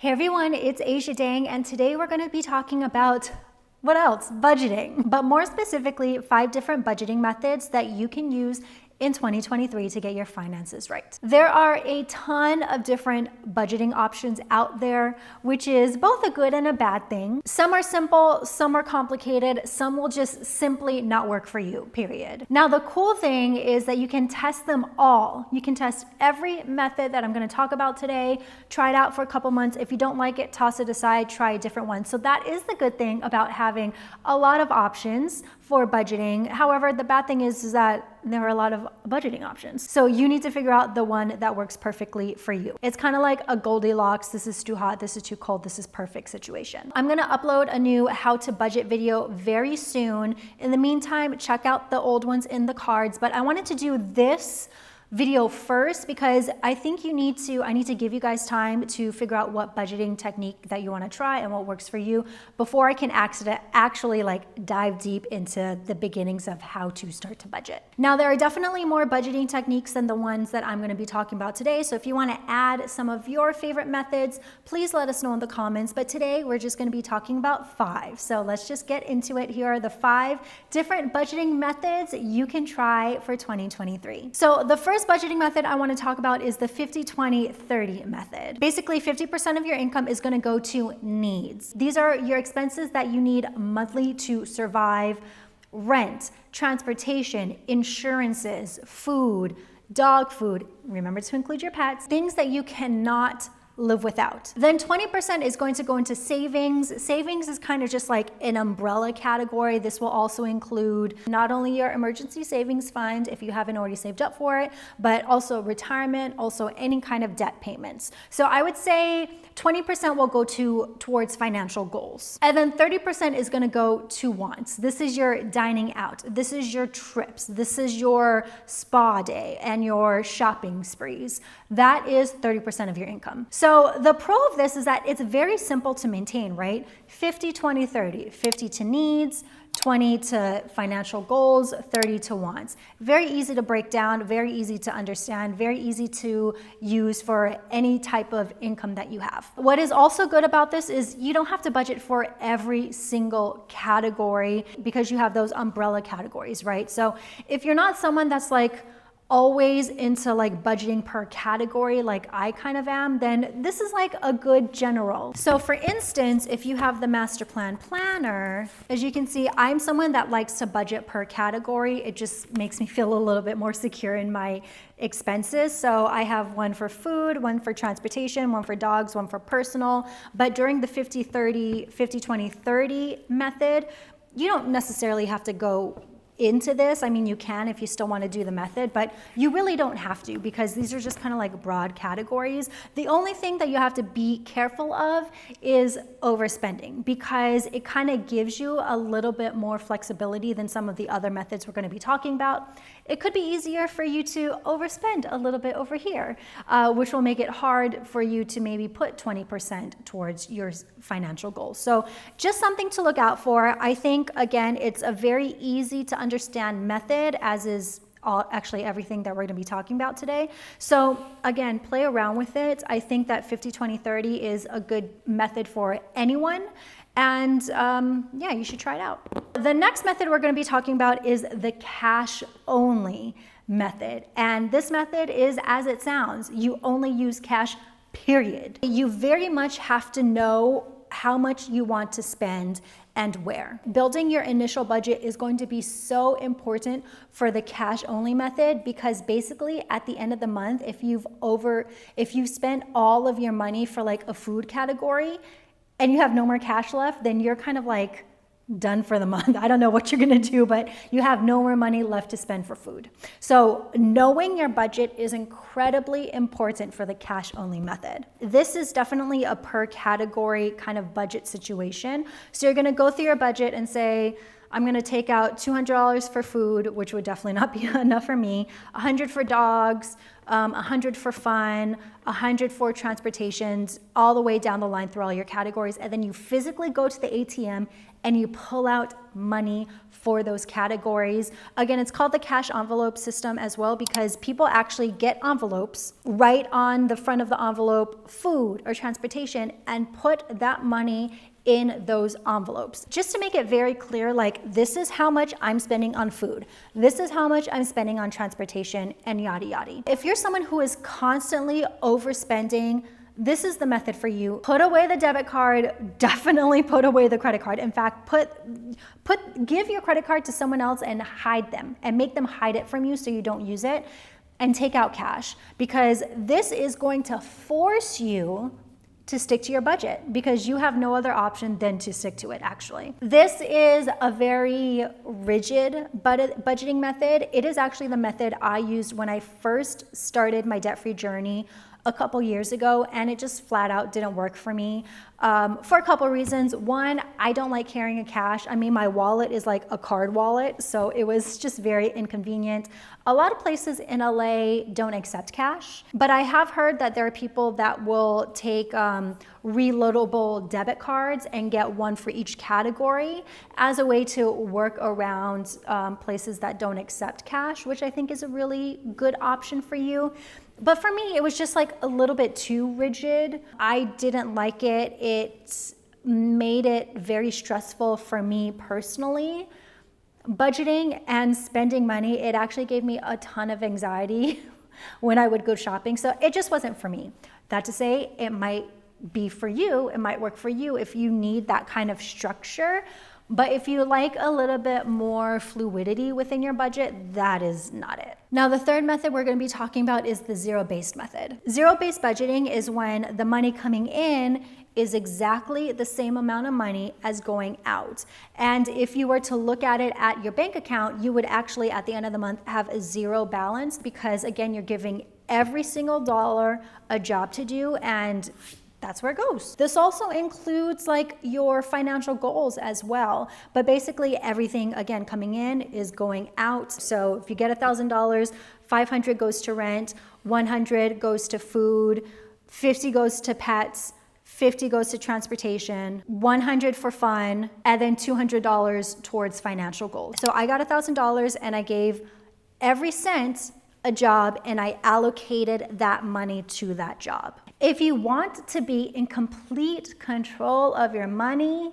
Hey everyone, it's Asia Dang, and today we're going to be talking about what else? Budgeting, but more specifically, 5 different budgeting methods that you can use in 2023 to get your finances right. There are a ton of different budgeting options out there, which is both a good and a bad thing. Some are simple, some are complicated, some will just simply not work for you, period. Now, the cool thing is that you can test them all. You can test every method that I'm gonna talk about today, try it out for a couple months. If you don't like it, toss it aside, try a different one. So that is the good thing about having a lot of options for budgeting. However, the bad thing is that there are a lot of budgeting options. So you need to figure out the one that works perfectly for you. It's kind of like a Goldilocks, this is too hot, this is too cold, this is perfect situation. I'm gonna upload a new how to budget video very soon. In the meantime, check out the old ones in the cards, but I wanted to do this video first because I think I need to give you guys time to figure out what budgeting technique that you want to try and what works for you before I can actually like dive deep into the beginnings of how to start to budget. Now, there are definitely more budgeting techniques than the ones that I'm going to be talking about today. So if you want to add some of your favorite methods, please let us know in the comments. But today we're just going to be talking about 5. So let's just get into it. Here are the 5 different budgeting methods you can try for 2023. So the first budgeting method I want to talk about is the 50-20-30 method. Basically, 50% of your income is going to go to needs. These are your expenses that you need monthly to survive: rent, transportation, insurances, food, dog food. Remember to include your pets, things that you cannot live without. Then 20% is going to go into savings. Savings is kind of just like an umbrella category. This will also include not only your emergency savings fund if you haven't already saved up for it, but also retirement, also any kind of debt payments. So I would say 20% will go towards financial goals. And then 30% is going to go to wants. This is your dining out. This is your trips. This is your spa day and your shopping sprees. That is 30% of your income. So the pro of this is that it's very simple to maintain, right? 50, 20, 30. 50 to needs, 20 to financial goals, 30 to wants. Very easy to break down, very easy to understand, very easy to use for any type of income that you have. What is also good about this is you don't have to budget for every single category because you have those umbrella categories, right? So if you're not someone that's like always into like budgeting per category like I kind of am, then this is like a good general. So for instance, if you have the master plan planner, as you can see, I'm someone that likes to budget per category. It just makes me feel a little bit more secure in my expenses. So I have one for food, one for transportation, one for dogs, one for personal. But during the 50-20-30 method, you don't necessarily have to go into this. I mean, you can if you still want to do the method, but you really don't have to because these are just kind of like broad categories. The only thing that you have to be careful of is overspending because it kind of gives you a little bit more flexibility than some of the other methods we're going to be talking about. It could be easier for you to overspend a little bit over here, which will make it hard for you to maybe put 20% towards your financial goals. So just something to look out for. I think, again, it's a very easy to understand method, as is actually everything that we're going to be talking about today. So again, play around with it. I think that 50-20-30 is a good method for anyone. And yeah, you should try it out. The next method we're going to be talking about is the cash only method. And this method is as it sounds. You only use cash, period. You very much have to know how much you want to spend and where. Building your initial budget is going to be so important for the cash only method because basically at the end of the month, if you've spent all of your money for like a food category and you have no more cash left, then you're kind of like done for the month. I don't know what you're gonna do, but you have no more money left to spend for food. So knowing your budget is incredibly important for the cash only method. This is definitely a per category kind of budget situation. So you're gonna go through your budget and say, I'm gonna take out $200 for food, which would definitely not be enough for me, $100 for dogs, 100 for fun, 100 for transportations, all the way down the line through all your categories. And then you physically go to the ATM and you pull out money for those categories. Again, it's called the cash envelope system as well, because people actually get envelopes, write on the front of the envelope food or transportation, and put that money in those envelopes. Just to make it very clear, like, this is how much I'm spending on food. This is how much I'm spending on transportation, and yada yada. If you're someone who is constantly overspending, this is the method for you. Put away the debit card, definitely put away the credit card. In fact, give your credit card to someone else and hide them, and make them hide it from you so you don't use it, and take out cash, because this is going to force you to stick to your budget, because you have no other option than to stick to it, actually. This is a very rigid budgeting method. It is actually the method I used when I first started my debt-free journey a couple years ago, and it just flat out didn't work for me for a couple reasons. One, I don't like carrying cash. I mean, my wallet is like a card wallet, so it was just very inconvenient. A lot of places in LA don't accept cash, but I have heard that there are people that will take reloadable debit cards and get one for each category as a way to work around places that don't accept cash, which I think is a really good option for you. But for me, it was just like a little bit too rigid. I didn't like it. It made it very stressful for me personally. Budgeting and spending money, it actually gave me a ton of anxiety when I would go shopping. So it just wasn't for me. That to say, it might be for you. It might work for you if you need that kind of structure. But if you like a little bit more fluidity within your budget, that is not it. Now, the third method we're going to be talking about is the zero-based method. Zero-based budgeting is when the money coming in is exactly the same amount of money as going out. And if you were to look at it at your bank account, you would actually at the end of the month have a zero balance, because again, you're giving every single dollar a job to do, and that's where it goes. This also includes like your financial goals as well. But basically everything, again, coming in is going out. So if you get $1,000, 500 goes to rent, 100 goes to food, 50 goes to pets, 50 goes to transportation, 100 for fun, and then $200 towards financial goals. So I got $1,000 and I gave every cent a job, and I allocated that money to that job. If you want to be in complete control of your money,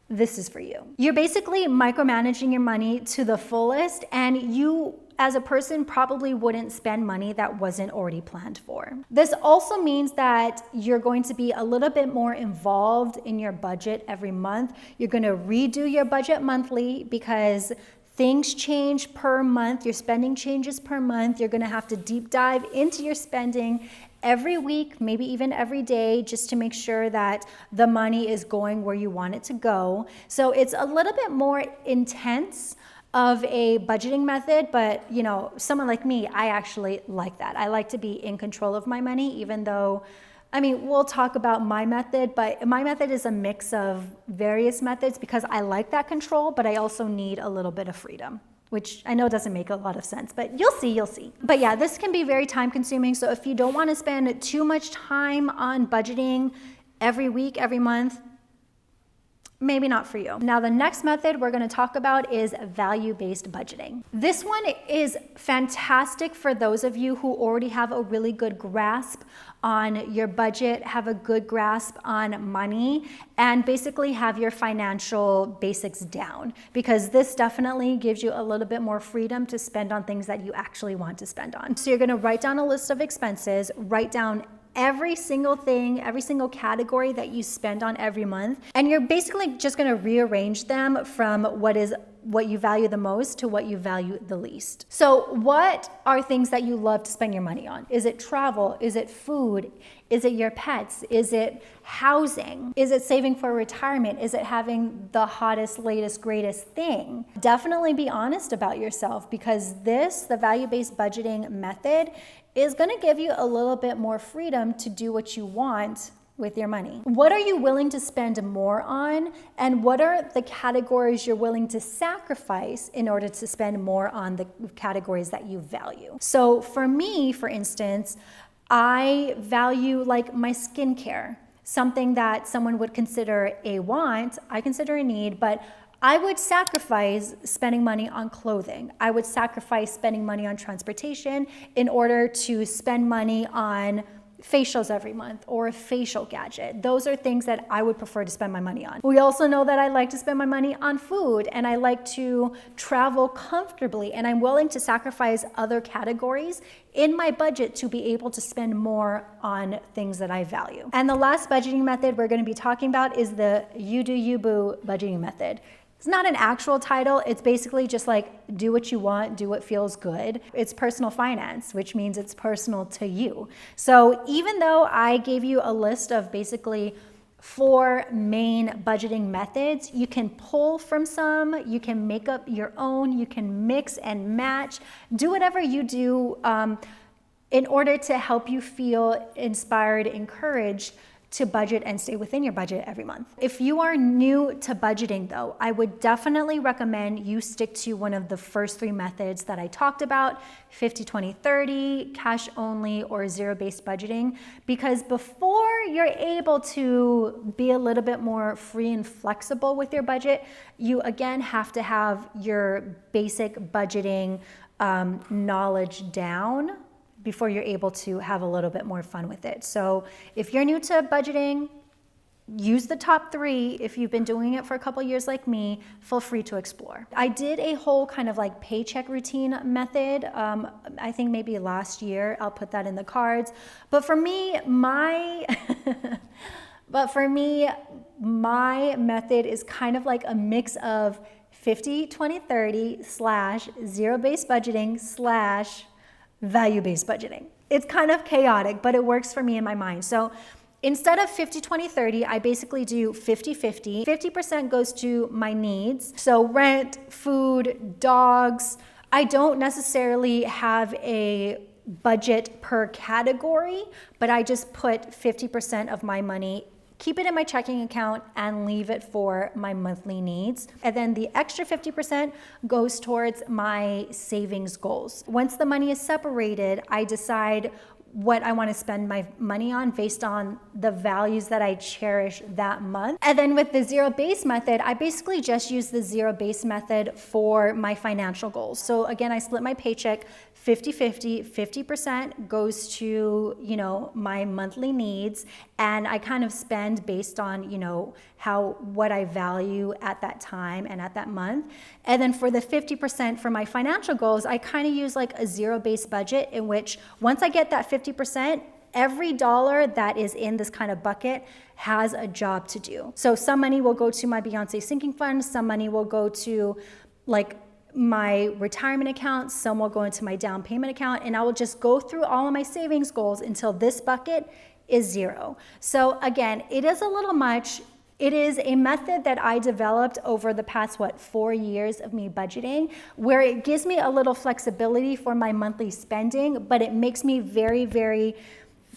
this is for you. You're basically micromanaging your money to the fullest, and you as a person probably wouldn't spend money that wasn't already planned for. This also means that you're going to be a little bit more involved in your budget every month. You're going to redo your budget monthly, because things change per month, your spending changes per month. You're gonna have to deep dive into your spending every week, maybe even every day, just to make sure that the money is going where you want it to go. So it's a little bit more intense of a budgeting method, but you know, someone like me, I actually like that. I like to be in control of my money, even though, I mean, we'll talk about my method, but my method is a mix of various methods, because I like that control, but I also need a little bit of freedom, which I know doesn't make a lot of sense, but you'll see. But yeah, this can be very time consuming. So if you don't want to spend too much time on budgeting every week, every month, maybe not for you. Now, the next method we're going to talk about is value-based budgeting. This one is fantastic for those of you who already have a really good grasp on your budget, have a good grasp on money, and basically have your financial basics down, because this definitely gives you a little bit more freedom to spend on things that you actually want to spend on. So you're going to write down a list of expenses, write down every single thing, every single category that you spend on every month. And you're basically just going to rearrange them from what you value the most to what you value the least. So what are things that you love to spend your money on? Is it travel? Is it food? Is it your pets? Is it housing? Is it saving for retirement? Is it having the hottest, latest, greatest thing? Definitely be honest about yourself, because the value-based budgeting method is going to give you a little bit more freedom to do what you want with your money? What are you willing to spend more on? And what are the categories you're willing to sacrifice in order to spend more on the categories that you value? So for me, for instance, I value like my skincare, something that someone would consider a want, I consider a need, but I would sacrifice spending money on clothing. I would sacrifice spending money on transportation in order to spend money on facials every month or a facial gadget. Those are things that I would prefer to spend my money on. We also know that I like to spend my money on food, and I like to travel comfortably, and I'm willing to sacrifice other categories in my budget to be able to spend more on things that I value. And the last budgeting method we're going to be talking about is the You Do You Boo budgeting method. It's not an actual title. It's basically just like, do what you want, do what feels good. It's personal finance, which means it's personal to you. So even though I gave you a list of basically 4 main budgeting methods, you can pull from some, you can make up your own, you can mix and match, do whatever you do in order to help you feel inspired, encouraged to budget and stay within your budget every month. If you are new to budgeting though, I would definitely recommend you stick to one of the first 3 methods that I talked about, 50-20-30, cash only, or zero-based budgeting, because before you're able to be a little bit more free and flexible with your budget, you again have to have your basic budgeting knowledge down before you're able to have a little bit more fun with it. So if you're new to budgeting, use the top 3. If you've been doing it for a couple years like me, feel free to explore. I did a whole kind of like paycheck routine method, I think maybe last year. I'll put that in the cards. But for me, my method is kind of like a mix of 50-20-30 / zero-based budgeting / value-based budgeting. It's kind of chaotic, but it works for me in my mind. So instead of 50-20-30, I basically do 50-50. 50% goes to my needs. So rent, food, dogs. I don't necessarily have a budget per category, but I just put 50% of my money, keep it in my checking account, and leave it for my monthly needs. And then the extra 50% goes towards my savings goals. Once the money is separated, I decide what I want to spend my money on based on the values that I cherish that month. And then with the zero-based method, I basically just use the zero-based method for my financial goals. So again, I split my paycheck 50-50, 50% goes to, my monthly needs, and I kind of spend based on, what I value at that time and at that month. And then for the 50% for my financial goals, I kind of use like a zero-based budget in which once I get that 50%, every dollar that is in this kind of bucket has a job to do. So some money will go to my Beyonce sinking fund, some money will go to like my retirement account, some will go into my down payment account, and I will just go through all of my savings goals until this bucket is 0. So again, it is a little much. It is a method that I developed over the past, 4 years of me budgeting, where it gives me a little flexibility for my monthly spending, but it makes me very, very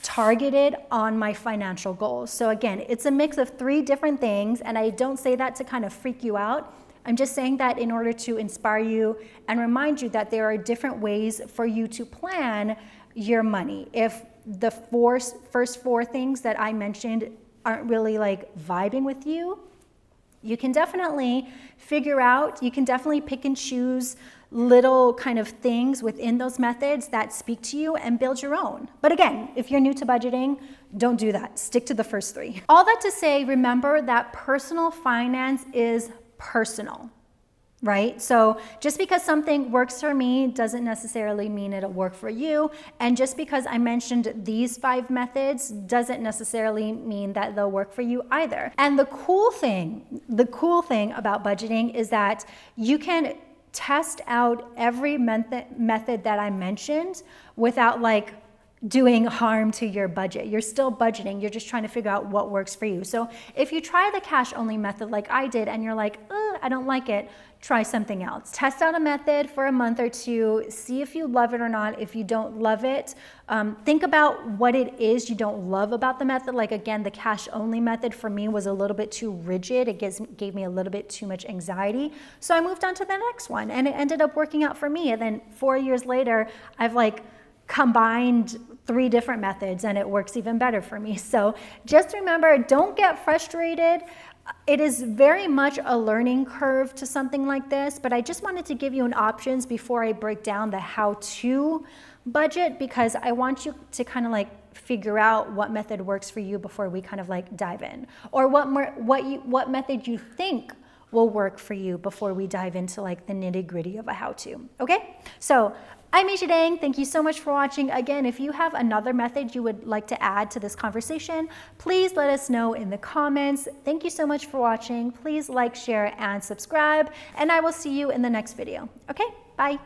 targeted on my financial goals. So again, it's a mix of 3 different things, and I don't say that to kind of freak you out. I'm just saying that in order to inspire you and remind you that there are different ways for you to plan your money. If the first 4 things that I mentioned aren't really like vibing with you, you can definitely you can definitely pick and choose little kind of things within those methods that speak to you and build your own. But again, if you're new to budgeting, don't do that. Stick to the first 3. All that to say, remember that personal finance is personal, right? So just because something works for me doesn't necessarily mean it'll work for you. And just because I mentioned these 5 methods doesn't necessarily mean that they'll work for you either. And the cool thing about budgeting is that you can test out every method that I mentioned without doing harm to your budget. You're still budgeting. You're just trying to figure out what works for you. So if you try the cash only method like I did and you're like, I don't like it, try something else. Test out a method for a month or two, see if you love it or not. If you don't love it, think about what it is you don't love about the method. Like again, the cash only method for me was a little bit too rigid. It gave me a little bit too much anxiety. So I moved on to the next one and it ended up working out for me. And then 4 years later, I've like combined 3 different methods and it works even better for me. So just remember, don't get frustrated. It is very much a learning curve to something like this, but I just wanted to give you an options before I break down the how-to budget, because I want you to kind of like figure out what method works for you before we kind of like dive in, or what method you think will work for you before we dive into like the nitty-gritty of a how-to. Okay, so I'm Aisha Dang. Thank you so much for watching. Again, if you have another method you would like to add to this conversation, please let us know in the comments. Thank you so much for watching. Please like, share, and subscribe, and I will see you in the next video. Okay, bye.